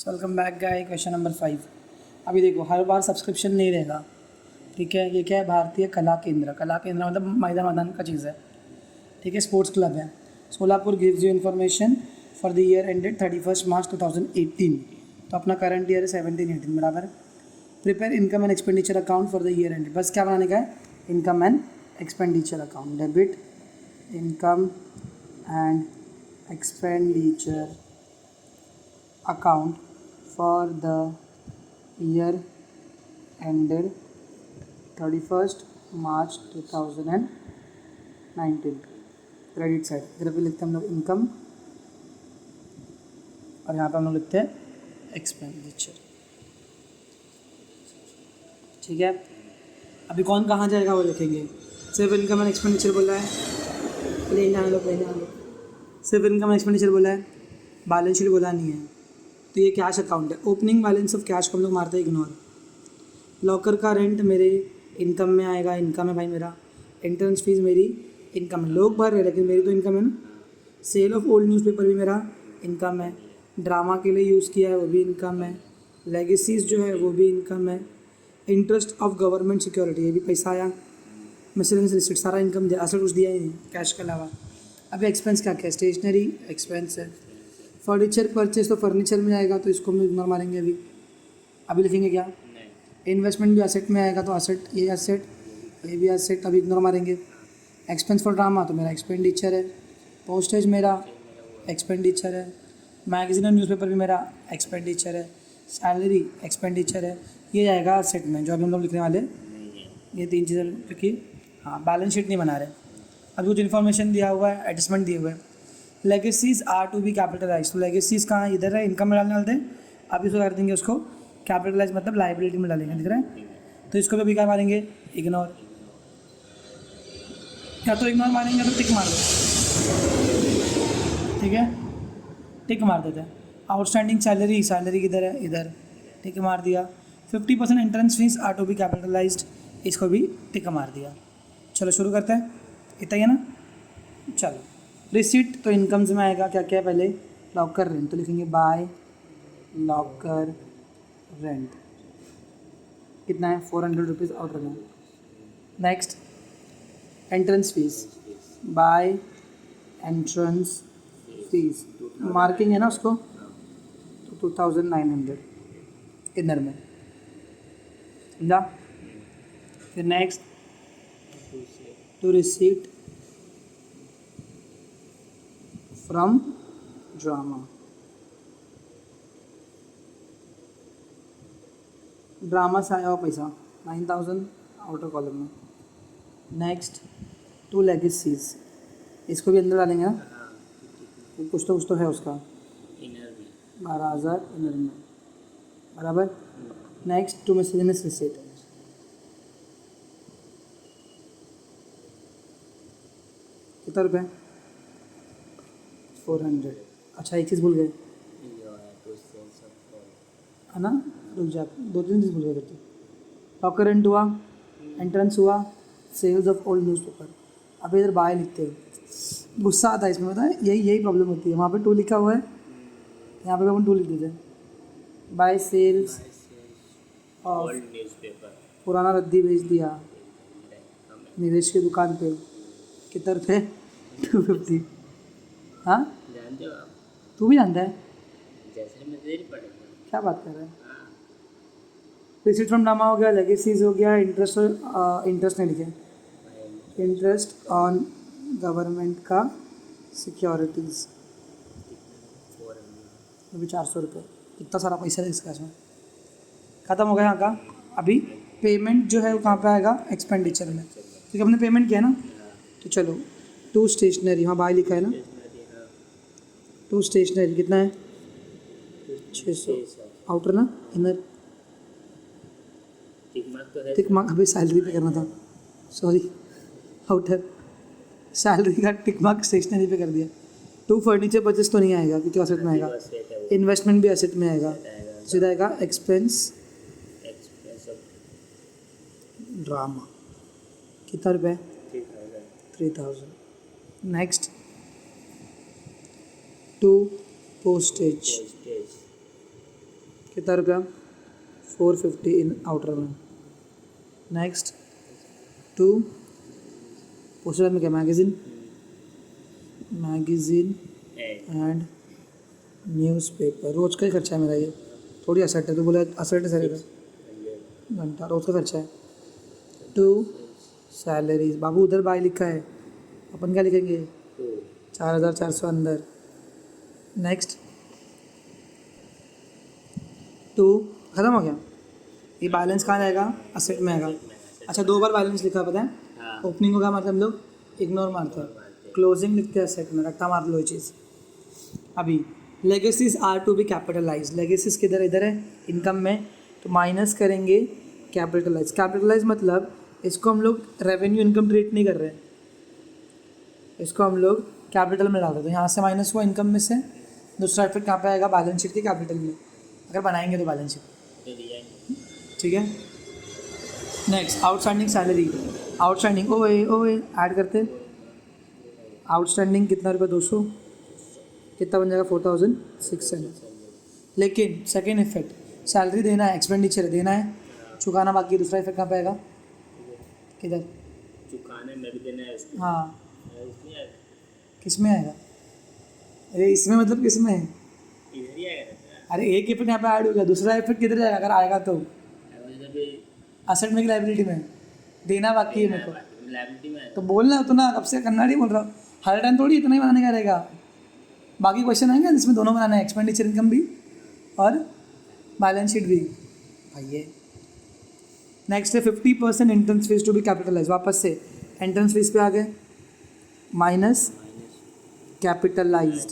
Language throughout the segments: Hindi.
Welcome back guys. Question number 5। अभी देखो, हर बार सब्सक्रिप्शन नहीं रहेगा, ठीक है। ये क्या है? भारतीय कला केंद्र। कला केंद्र मतलब मैदान का चीज़ है, ठीक है। स्पोर्ट्स क्लब है। Solapur gives you information for the year ended 31 मार्च 2018। तो अपना करंट ईयर है 17-18 बराबर। Prepare income and expenditure account for the year ended. बस क्या बनाने का है? Income and expenditure account. Debit income and expenditure account for the year ended 31st March 2019। Credit side इधर पे लिखते हैं हम लोग इनकम, और यहाँ पे हम लोग लिखते हैं एक्सपेंडिचर, ठीक है। अभी कौन कहाँ जाएगा वो लिखेंगे। सिर्फ इनकम एंड एक्सपेंडिचर बोला है, प्लेन आने लो। सिर्फ इनकम एंड एक्सपेंडिचर बोला है, बैलेंस शीट बोला नहीं है। तो ये कैश अकाउंट है। ओपनिंग बैलेंस ऑफ कैश को हम लोग मारते हैं इग्नोर। लॉकर का रेंट मेरे इनकम में आएगा, इनकम है भाई मेरा। एंट्रेंस फीस मेरी इनकम है, लोग भर रहे लेकिन मेरी तो इनकम है ना। सेल ऑफ ओल्ड न्यूज़पेपर भी मेरा इनकम है। ड्रामा के लिए यूज़ किया है वो भी इनकम है। लेगेसीज जो है वो भी इनकम है। इंटरेस्ट ऑफ गवर्नमेंट सिक्योरिटी, ये भी पैसा आया। मिसलेनियस रिसिट सारा इनकम दिया, असल कुछ दिया ही नहीं कैश के अलावा। अभी एक्सपेंस क्या क्या? स्टेशनरी एक्सपेंस है। फर्नीचर परचेज तो फर्नीचर में आएगा, तो इसको हम इग्नोर मारेंगे। अभी लिखेंगे क्या? इन्वेस्टमेंट भी एसेट में आएगा, तो एसेट, ये भी एसेट, अभी इग्नोर मारेंगे। एक्सपेंस फॉर ड्रामा तो मेरा एक्सपेंडिचर है। पोस्टेज मेरा एक्सपेंडिचर है। मैगजीन और न्यूज़पेपर भी मेरा एक्सपेंडिचर है। सैलरी एक्सपेंडिचर है, ये जाएगा एसेट में, जो अभी हम लोग लिखने वाले। ये तीन चीज़ें, क्योंकि हाँ बैलेंस शीट नहीं बना रहे। अभी कुछ इन्फॉर्मेशन दिया हुआ है, एडजस्टमेंट दिए हुए हैं। Legacies are to be capitalise. तो लेगेसीज कहाँ? इधर है, इनकम में डालते हैं। अब इसको कर देंगे उसको कैपिटलाइज, मतलब लाइबिलिटी में डालेंगे, दिख रहा है। तो इसको भी क्या मारेंगे? इग्नोर। या तो इग्नोर मारेंगे तो टिक मार दो, ठीक है। टिक मार देते हैं। आउटस्टैंडिंग सैलरी किधर है? इधर, टिक मार दिया। 50% entrance fees are to be capitalised, इसको भी टिक मार दिया। चलो शुरू करते हैं, इतना ही है ना। चलो, रिसीट तो इनकम्स में आएगा। क्या क्या? पहले लॉकर रेंट, तो लिखेंगे बाय लॉकर रेंट, कितना है? 400 रुपीज़ आउट रखना। Next, entrance fees, by entrance fees, marking है ना उसको, तो 2900 इधर में, समझा। फिर next, to receipt from drama. Drama से आया हुआ पैसा 9000 आउटर कॉलम में। नेक्स्ट, टू लेगेसीज, इसको भी अंदर डालेंगे ना, कुछ तो है उसका, 12,000 इनर में, बराबर। नेक्स्ट, टू मिसलेनियस रिसीट, कितना रुपये? 400। अच्छा, एक चीज़ भूल गए, है ना। रुक जा, 2-3 चीज़ भूल गए। तो लॉकर रेंट हुआ, एंट्रेंस हुआ, सेल्स ऑफ ओल्ड न्यूज़पेपर। अब इधर बाय लिखते हैं, गुस्सा आता है इसमें, पता है। यही प्रॉब्लम होती है। वहाँ पे 2 लिखा हुआ है, यहाँ पे अपन 2 लिख देते हैं। बाय सेल्स ऑफ न्यूज़पेपर, पुराना रद्दी बेच दिया निवेश की दुकान पे, कितने रुपये? 250। हाँ, जानते हो आप? तू भी जानता है? जैसे क्या बात कर रहा है। रिसीट फ्रॉम ड्रामा हो गया, लेगेसीज हो गया, इंटरेस्ट नहीं लिखे, इंटरेस्ट ऑन गवर्नमेंट का सिक्योरिटीज़, अभी 400 रुपये। इतना सारा पैसा है इसका, इसमें ख़त्म हो गया यहाँ का। अभी पेमेंट जो है वो कहाँ पे आएगा? एक्सपेंडिचर में, क्योंकि हमने पेमेंट किया ना। तो चलो, टू स्टेशनरी, हाँ बाय लिखा है ना। टू स्टेशनरी कितना है? 600 आउटर ना, इनर टिक मार्क। अभी सैलरी पे करना था, सॉरी। आउटर सैलरी का टिक मार्क स्टेशनरी पे कर दिया। टू फर्नीचर परचेस तो नहीं आएगा, क्योंकि एसेट में आएगा। इन्वेस्टमेंट भी एसेट में आएगा, सीधा आएगा एक्सपेंस ड्रामा। कितना रुपये? 3000। नेक्स्ट, टू पोस्टेज, कितना रुपया 450 इन आउटर में। नेक्स्ट 2 पोस्टर में क्या मैगजीन एंड न्यूज़पेपर। रोज़ का ही खर्चा है मेरा ये, थोड़ी असट है तो बोला असट है सर घंटा रोज़ का खर्चा है। 2 सैलरीज। बाबू उधर बाय लिखा है, अपन क्या लिखेंगे 4400 अंदर। नेक्स्ट 2 ख़त्म हो गया। ये बैलेंस कहाँ जाएगा असेट में आएगा। अच्छा 2 बार बैलेंस लिखा पता है, हाँ। ओपनिंग को क्या मारते हैं हम लोग इग्नोर मारते हैं, क्लोजिंग लिखते हैं असेट में, रट्टा मार लो ये चीज़। अभी legacies are to be capitalise. Legacies किधर इधर है इनकम में, तो माइनस करेंगे कैपिटलाइज। कैपिटलाइज मतलब इसको हम लोग रेवेन्यू इनकम ट्रीट नहीं कर रहे हैं, इसको हम लोग कैपिटल में डाल रहे हैं। तो यहाँ से माइनस हुआ इनकम में से, दूसरा इफेक्ट कहाँ पे आएगा बैलेंस शीट के कैपिटल में, अगर बनाएंगे तो बैलेंस शीट। ठीक है। Next outstanding salary. आउटस्टैंडिंग ओए ऐड करते, आउटस्टैंडिंग कितना रुपये 200, कितना बन जाएगा 4600। लेकिन सेकेंड इफेक्ट सैलरी देना है, एक्सपेंडिचर देना है, चुकाना बाकी। दूसरा इफेक्ट कहाँ पे आएगा किधर चुकाने में भी देना है उसको। हाँ इसमें आएगा। किस में आएगा, अरे इसमें मतलब किस में है, इधर ही आएगा ना। अरे एक इफेक्ट यहाँ पे ऐड हो गया, दूसरा इफेक्ट किधर जाएगा अगर आएगा तो मतलब भी असेट में कि लाइबिलिटी में, देना बाकी है मेरे को। लायबिलिटी में आएगा। तो बोलना तो ना, कब से कन्नड़ ही बोल रहा हूँ, हर टाइम थोड़ी इतना ही बनाने का रहेगा। बाकी क्वेश्चन आएंगे जिसमें दोनों बनाना है, एक्सपेंडिचर इनकम भी और बैलेंस शीट भी। आइए नेक्स्ट है 50% entrance fees to be capitalise. वापस से एंट्रेंस फीस पे आ गए, माइनस कैपिटलाइज्ड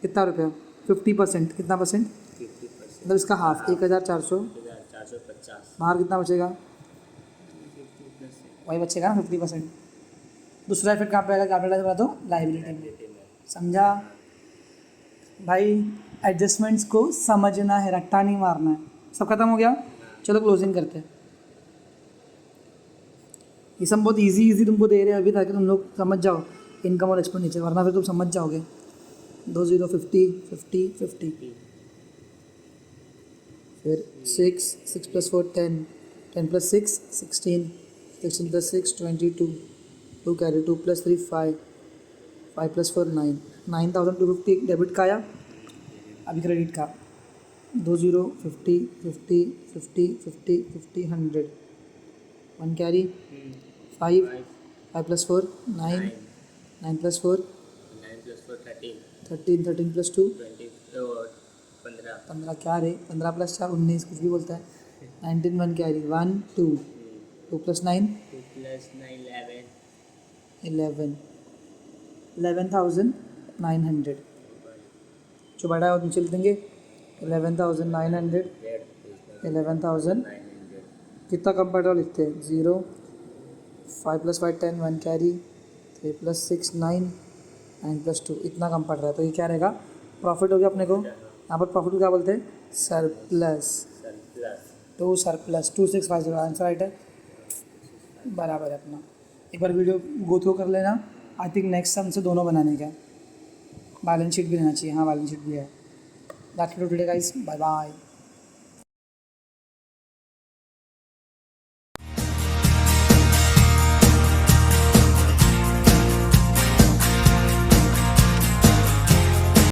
कितना रुपया 50%, कितना परसेंट 50%। मतलब इसका हाफ 1400। 1450। बाहर कितना बचेगा, वही बचेगा ना 50%। दूसरा इफेक्ट कहाँ पे आएगा कैपिटलाइज बना तो लाइबिलिटी में। समझा भाई, एडजस्टमेंट्स को समझना है, रट्टा नहीं मारना है। सब खत्म हो गया, चलो क्लोजिंग करते हैं। ये सब बहुत इजी तुमको दे रहे हैं अभी, ताकि तुम लोग समझ जाओ इनकम और एक्सपेंडिचर, वरना फिर तुम समझ जाओगे। 2 0 50 50 50, फिर 6 + 4 10, 10 + 6 16, 16 + 6 22, 2 कैरी 2 + 3 5, 5 + 4 9, 9250 डेबिट का आया। अभी क्रेडिट का 2 0 50 50 50 50 50 100, 1 कैरी 5, 5 + 4 9, 9 + 4 9 + 4 13, 13, 13 + 2 15, 15 क्या रे, 15 + 4 19, कुछ भी बोलता है। 19 1 कैरी 1 2, 2 + 9 2 + 9 11, 11,900। जो बड़ा है वो नीचे लिख देंगे 11,900, 11,000। कितना कम पड़ रहा लिखते हैं 0, 5 + 5 10, 1 कैरी 3 + 6 9, 9 + 2, इतना कम पड़ रहा है। तो ये क्या रहेगा, प्रॉफिट हो गया अपने को। यहाँ पर प्रॉफिट को क्या बोलते हैं, सरप्लस। तो सरप्लस 2650 आंसर राइट है, बराबर है अपना। एक बार वीडियो गो थ्रू कर लेना। आई थिंक नेक्स्ट सम से दोनों बनाने का, बैलेंस शीट भी रहना चाहिए। हाँ बैलेंस शीट भी है। That's it for today guys, bye bye.